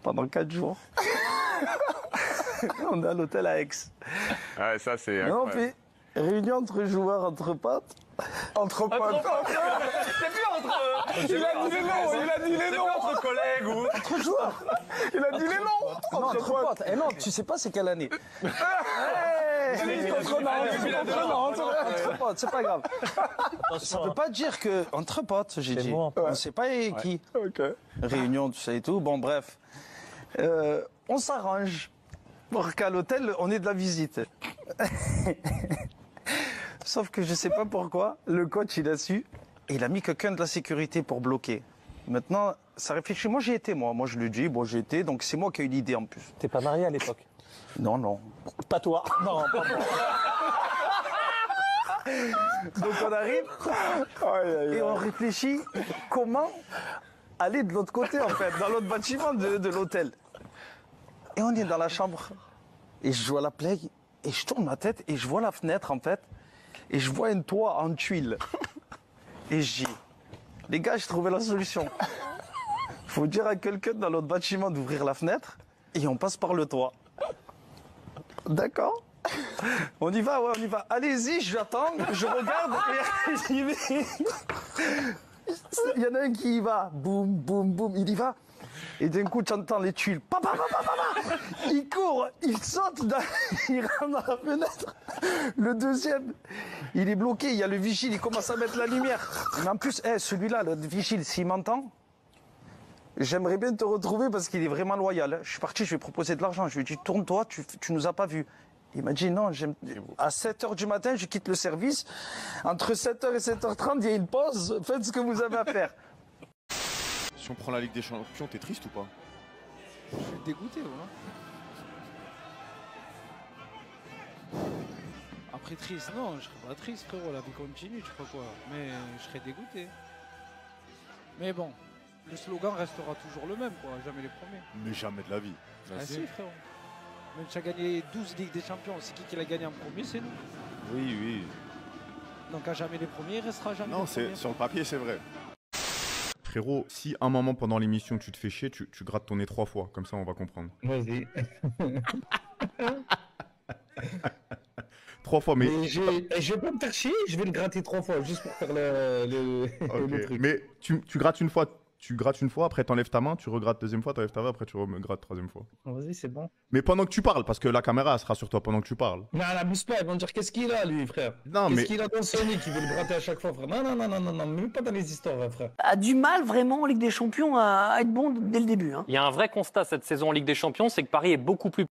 pendant 4 jours. On est à l'hôtel à Aix. Ouais, ça c'est On incroyable. fait réunion entre joueurs, entre potes. Entre potes. C'est plus entre... Il a dit les noms, il a dit les noms. entre collègues ou... Entre joueurs. Il a dit les noms. Non, entre potes. Eh non, tu sais pas c'est quelle année. Entre potes, c'est pas grave. Ça veut pas dire que... Entre potes, j'ai dit. bon. On sait pas qui. Ok. Réunion, tout ça et tout. Bon, bref. On s'arrange pour qu'à l'hôtel, on ait de la visite. Sauf que je sais pas pourquoi, le coach, il a su. Et il a mis quelqu'un de la sécurité pour bloquer. Maintenant, ça réfléchit. Moi, j'y étais, moi. Moi, je le dis. Bon, j'y étais. Donc, c'est moi qui ai eu l'idée, en plus. T'es pas marié à l'époque? Non, non. Pas toi. Non, pas moi. Donc, on arrive et on réfléchit comment aller de l'autre côté, en fait, dans l'autre bâtiment de l'hôtel. Et on est dans la chambre. Et je joue à la play. Et je tourne ma tête et je vois la fenêtre, en fait. Et je vois un toit en tuiles. Et je dis, les gars, j'ai trouvé la solution. Faut dire à quelqu'un dans l'autre bâtiment d'ouvrir la fenêtre et on passe par le toit. D'accord? On y va, ouais, on y va. Allez-y, j'attends, je regarde et j'y vais. Il y en a un qui y va. Boum, boum, boum, il y va. Et d'un coup, tu entends les tuiles. Papa, papa, papa. Il court, il saute, il rentre dans la fenêtre. Le deuxième, il est bloqué. Il y a le vigile, il commence à mettre la lumière. Mais en plus, celui-là, le vigile, s'il m'entend, j'aimerais bien te retrouver parce qu'il est vraiment loyal. Je suis parti, je lui ai proposé de l'argent. Je lui ai dit, tourne-toi, tu nous as pas vus. Il m'a dit non, à 7h du matin, je quitte le service. Entre 7h et 7h30, il y a une pause. Faites ce que vous avez à faire. Si on prend la Ligue des Champions, t'es triste ou pas? Je suis dégoûté, voilà. Après triste, non, je serais pas triste, frérot, la vie continue, je sais pas quoi. Mais je serais dégoûté. Mais bon, le slogan restera toujours le même, quoi, jamais les premiers. Mais jamais de la vie. Ah si, frérot. Même si tu as gagné 12 Ligues des Champions, c'est qui l'a gagné en premier, c'est nous. Oui, oui. Donc à jamais les premiers, il restera jamais Non, les premiers. sur le papier, c'est vrai. Frérot, si un moment pendant l'émission tu te fais chier, tu grattes ton nez 3 fois, comme ça on va comprendre. Vas-y. 3 fois, mais... Je vais pas me faire chier, je vais le gratter 3 fois, juste pour faire le Ok. truc. Mais tu grattes une fois, après t'enlèves ta main, tu regrattes deuxième fois, t'enlèves ta main, après tu regrattes troisième fois. Vas-y, c'est bon. Mais pendant que tu parles, parce que la caméra elle sera sur toi pendant que tu parles. Non, n'abuse pas, ils vont dire qu'est-ce qu'il a, lui, frère. Non, Qu'est-ce mais... qu'il a dans son nez qui veut le gratter à chaque fois, frère. Non, même pas dans les histoires, frère. A du mal vraiment en Ligue des Champions à être bon dès le début. Hein. Il y a un vrai constat cette saison en Ligue des Champions, c'est que Paris est beaucoup plus...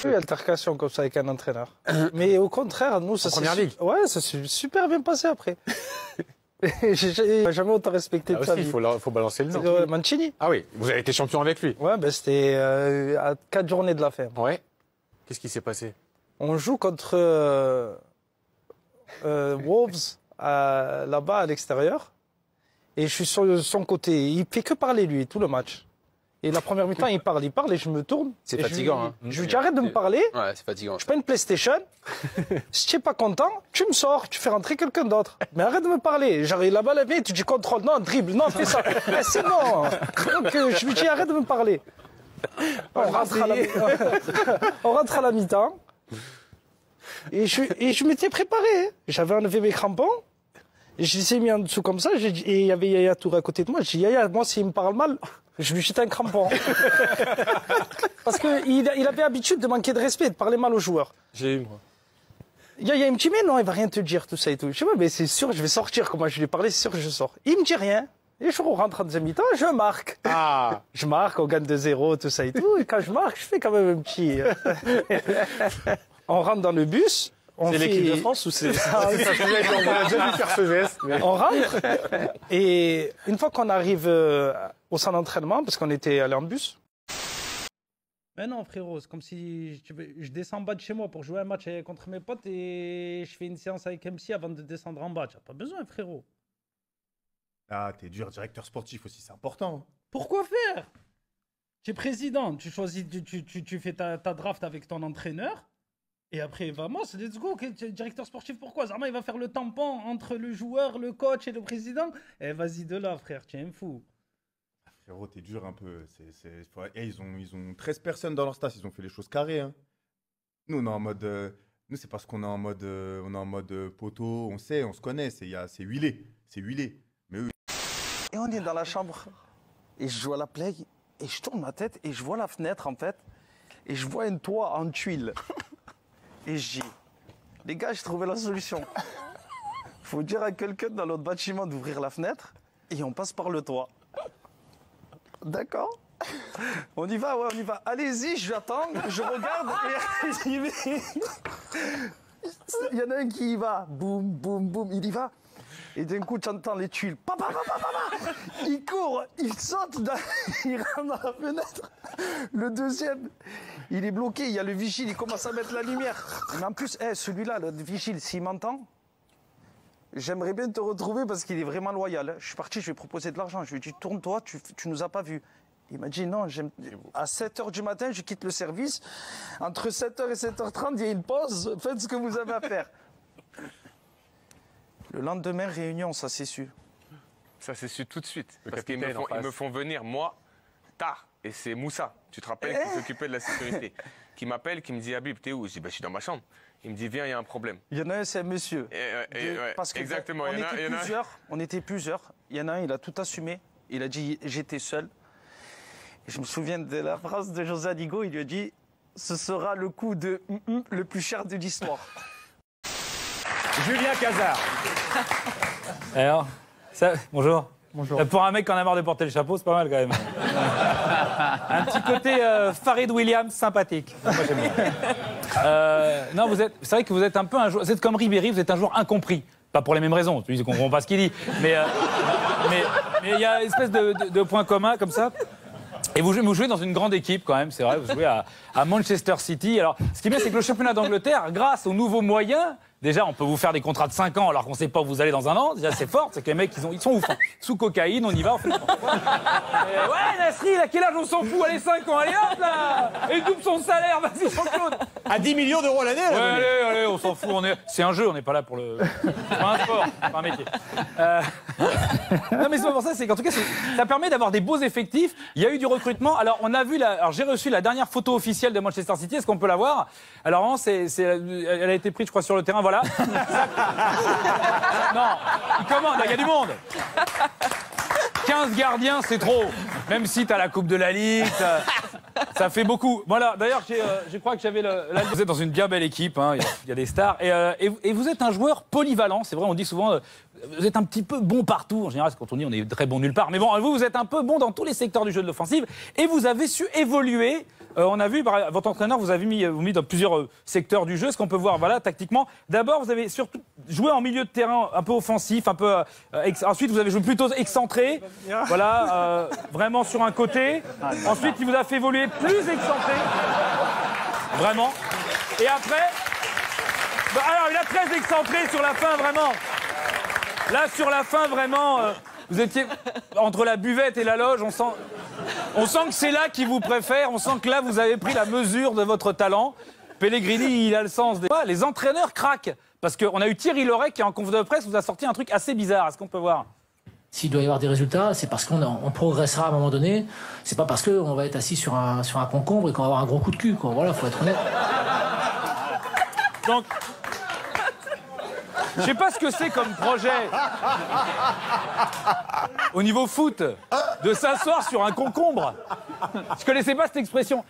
Eu altercation comme ça avec un entraîneur. Mais au contraire, nous, ça s'est ouais, ça s'est super bien passé après. J'ai jamais autant respecté de sa vie. Il faut balancer le nom. Mancini. Ah oui, vous avez été champion avec lui. Ouais, ben c'était à 4 journées de la fin. Ouais. Qu'est-ce qui s'est passé? On joue contre Wolves là-bas à l'extérieur. Et je suis sur son côté. Il fait que parler lui tout le match. Et la première mi-temps, il parle et je me tourne. C'est et fatigant, hein. Je lui dis arrête de me parler. Ouais, c'est fatigant. Je prends une PlayStation. Si tu n'es pas content, tu me sors, tu fais rentrer quelqu'un d'autre. Mais arrête de me parler. J'arrive là-bas, la vie, tu dis contrôle, non, dribble, non, fais ça. Mais c'est bon. Donc je lui dis arrête de me parler. On rentre à la mi-temps. Et je m'étais préparé. Hein. J'avais enlevé mes crampons. Et je les ai mis en dessous comme ça. Et il y avait Yaya Touré à côté de moi. J'ai dit Yaya, moi, s'il me parle mal, je lui jette un crampon. Parce qu'il avait l'habitude de manquer de respect, de parler mal aux joueurs. J'ai eu, moi. Yaya, il me dit, mais non, il va rien te dire, tout ça et tout. Je dis, ouais, mais c'est sûr, je vais sortir. Comment je lui ai parlé, c'est sûr que je sors. Il me dit rien. Et je rentre en deuxième mi-temps, je marque. Ah. Je marque, on gagne 2-0, tout ça et tout. Et quand je marque, je fais quand même un petit... On rentre dans le bus. C'est l'équipe de France ou c'est... On a déjà vu faire ce geste. Mais... On rentre. Et une fois qu'on arrive au centre d'entraînement, parce qu'on était allé en bus. Mais non, frérot, c'est comme si je descends en bas de chez moi pour jouer un match contre mes potes et je fais une séance avec MC avant de descendre en bas. Tu n'as pas besoin, frérot. Ah, t'es dur, directeur sportif aussi, c'est important. Pourquoi faire? Tu es président, tu choisis, tu fais ta draft avec ton entraîneur. Et après, vamos, let's go. Directeur sportif, pourquoi? Zarma, il va faire le tampon entre le joueur, le coach et le président. Eh, vas-y de là, frère, tu es un fou. Frérot, t'es dur un peu. Ils ont 13 personnes dans leur staff, ils ont fait les choses carrées. Hein. Nous, on est en mode. Nous, c'est parce qu'on est en mode, poteau, on sait, on se connaît, c'est huilé. C'est huilé. Mais eux... Et on est dans la chambre. Et je joue à la play. Et je tourne ma tête et je vois la fenêtre, en fait. Et je vois un toit en tuiles. Et je dis, les gars, j'ai trouvé la solution. Faut dire à quelqu'un dans l'autre bâtiment d'ouvrir la fenêtre. Et on passe par le toit. D'accord. On y va, ouais, on y va. Allez-y, j'attends, je regarde et il y en a un qui y va. Boum, boum, boum, il y va. Et d'un coup, tu entends les tuiles. Papa, papa, papa. Il court, il saute, il rentre dans la fenêtre. Le deuxième, il est bloqué, il y a le vigile, il commence à mettre la lumière. Mais en plus, celui-là, le vigile, s'il m'entend, j'aimerais bien te retrouver parce qu'il est vraiment loyal. Je suis parti, je lui ai proposé de l'argent. Je lui ai dit, tourne-toi, tu nous as pas vus. Il m'a dit, non, à 7h du matin, je quitte le service. Entre 7h et 7h30, il y a une pause. Faites ce que vous avez à faire. Le lendemain, réunion, ça s'est su. Ça s'est su tout de suite. Parce qu'ils me font venir, moi, tard. Et c'est Moussa, tu te rappelles, qui s'occupait de la sécurité, qui m'appelle, qui me dit, Habib, t'es où? Je dis, je suis dans ma chambre. Il me dit, viens, il y a un problème. Il y en a un, c'est un monsieur. Parce que exactement. On était plusieurs. Il y en a un, il a tout assumé. Il a dit, j'étais seul. Et je me souviens de la phrase de José Adigo, il lui a dit, ce sera le coup de le plus cher de l'histoire. Julien Cazard. Alors, bonjour. Bonjour. Pour un mec qui en a marre de porter le chapeau, c'est pas mal quand même. Un petit côté Farid Williams sympathique. Moi, j'aime bien. Non, c'est vrai que vous êtes un peu un joueur. Vous êtes comme Ribéry, vous êtes un joueur incompris. Pas pour les mêmes raisons, tu ne comprends pas ce qu'il dit. Mais il y a une espèce de point commun comme ça. Et vous jouez dans une grande équipe quand même, c'est vrai, vous jouez à Manchester City. Alors, ce qui est bien, c'est que le championnat d'Angleterre, grâce aux nouveaux moyens, déjà, on peut vous faire des contrats de 5 ans alors qu'on ne sait pas où vous allez dans un an. Déjà, c'est fort, c'est que les mecs, ils sont ouf. Hein. Sous cocaïne, on y va, on fait n'importe quoi. Ouais, Nasri, à quel âge on s'en fout? Allez, 5 ans, allez hop là. Et il double son salaire, vas-y, Jean-Claude. À 10 millions d'euros l'année, ouais, allez, on s'en fout. C'est un jeu, on n'est pas là pour le. C'est pas un sport, c'est pas un métier. Non, mais c'est pas pour ça, c'est qu'en tout cas, ça permet d'avoir des beaux effectifs. Il y a eu du recrutement. Alors, on a vu, alors j'ai reçu la dernière photo officielle de Manchester City. Est-ce qu'on peut la voir? Alors, vraiment, elle a été prise, je crois, sur le terrain. Voilà. Non, il commande, il y a du monde. 15 gardiens, c'est trop. Même si t'as la Coupe de la Ligue, ça fait beaucoup. Voilà, d'ailleurs, je crois que j'avais vous êtes dans une bien belle équipe, hein, il y a des stars. Et vous êtes un joueur polyvalent, c'est vrai, on dit souvent, vous êtes un petit peu bon partout. En général, quand on dit on est très bon nulle part. Mais bon, vous êtes un peu bon dans tous les secteurs du jeu de l'offensive. Et vous avez su évoluer. On a vu, votre entraîneur vous avez mis dans plusieurs secteurs du jeu, ce qu'on peut voir, voilà, tactiquement. D'abord, vous avez surtout joué en milieu de terrain un peu offensif, un peu. Ensuite, vous avez joué plutôt excentré, voilà, vraiment sur un côté. Ensuite, il vous a fait évoluer plus excentré, vraiment. Et après, alors il a très excentré sur la fin, vraiment. Là, sur la fin, vraiment, vous étiez entre la buvette et la loge, on sent que c'est là qu'il vous préfère, on sent que là, vous avez pris la mesure de votre talent. Pellegrini, il a le sens des... Les entraîneurs craquent, parce qu'on a eu Thierry Loret qui, en conf de presse, vous a sorti un truc assez bizarre. Est-ce qu'on peut voir? S'il doit y avoir des résultats, c'est parce qu'on progressera à un moment donné. C'est pas parce qu'on va être assis sur un concombre et qu'on va avoir un gros coup de cul, quoi. Voilà, faut être honnête. Donc... Je sais pas ce que c'est comme projet au niveau foot de s'asseoir sur un concombre. Je connaissais pas cette expression.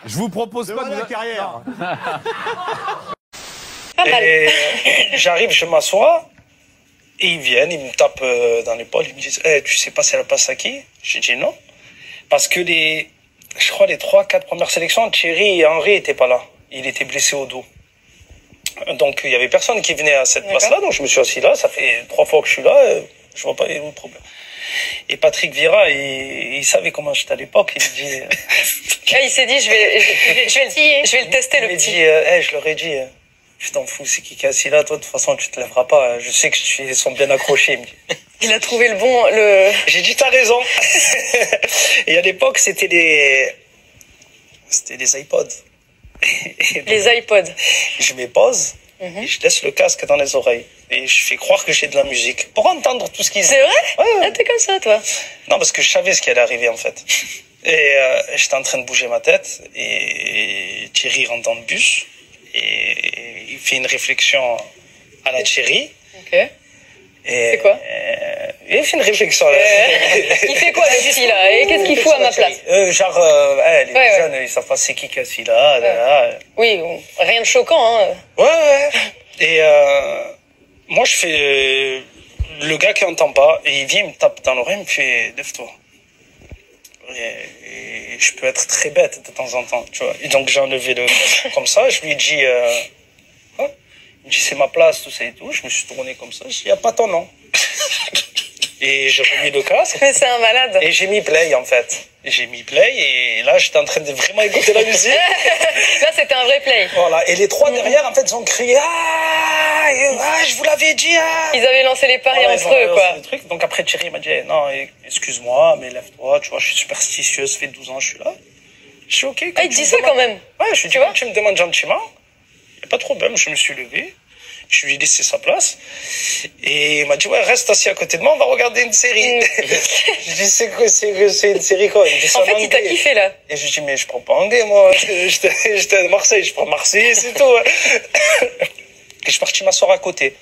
Je vous propose pas de la carrière. Et j'arrive, je m'assois et ils viennent, ils me tapent dans l'épaule, ils me disent tu sais pas si elle passe à qui? J'ai dit non. Parce que je crois les 3-4 premières sélections, Thierry et Henry étaient pas là. Il était blessé au dos. Donc il y avait personne qui venait à cette place-là, donc je me suis assis là, ça fait 3 fois que je suis là, je vois pas le problème. Et Patrick Vieira, il savait comment j'étais à l'époque, il me dit... il s'est dit, je vais le tester, le petit. Je leur ai dit, tu t'en fous, c'est qui est assis là, toi de toute façon tu te lèveras pas, je sais que ils sont bien accrochés, il me dit. Il a trouvé le bon... J'ai dit, t'as raison. Et à l'époque, c'était des iPods. Les iPods. Je mets pause et je laisse le casque dans les oreilles. Et je fais croire que j'ai de la musique pour entendre tout ce qu'ils disent. C'est vrai? Ouais. Ah, t'es comme ça, toi? Non, parce que je savais ce qui allait arriver, en fait. Et j'étais en train de bouger ma tête, et Thierry rentre dans le bus, et il fait une réflexion à la Thierry. Ok. C'est quoi? Il fait une réflexion. Il fait quoi, le petit, là? Et qu'est-ce qu'il fout à ma place? Les jeunes, ils savent pas c'est qui cette fille-là. Oui, bon, rien de choquant, hein. Ouais. Et moi, je fais le gars qui entend pas, et il vient, il me tape dans l'oreille, il me fait lève-toi. Et je peux être très bête de temps en temps, tu vois. Et donc j'ai enlevé le comme ça, je lui ai dit, il me dit c'est ma place, tout ça et tout. Je me suis tourné comme ça, je lui ai dit, y a pas ton nom. Et j'ai remis le casque. Mais c'est un malade. Et j'ai mis play en fait. J'ai mis play et là j'étais en train de vraiment écouter la musique. Là c'était un vrai play. Voilà. Et les trois derrière en fait ils ont crié je vous l'avais dit. Ils avaient lancé les paris entre eux quoi. Donc après Thierry m'a dit non excuse-moi mais lève-toi, tu vois je suis superstitieuse, ça fait 12 ans je suis là. Je suis ok. Il dit ça quand même. Ouais je lui dis tu me demandes gentiment. Y a pas de problème, je me suis levé. Je lui ai laissé sa place. Et il m'a dit, ouais, reste assis à côté de moi, on va regarder une série. Je dis, c'est une série quoi? En fait, il t'a kiffé, là. Et je dis, mais je prends pas anglais, moi. J'étais à Marseille, je prends Marseille, c'est tout. Et je suis parti m'asseoir à côté.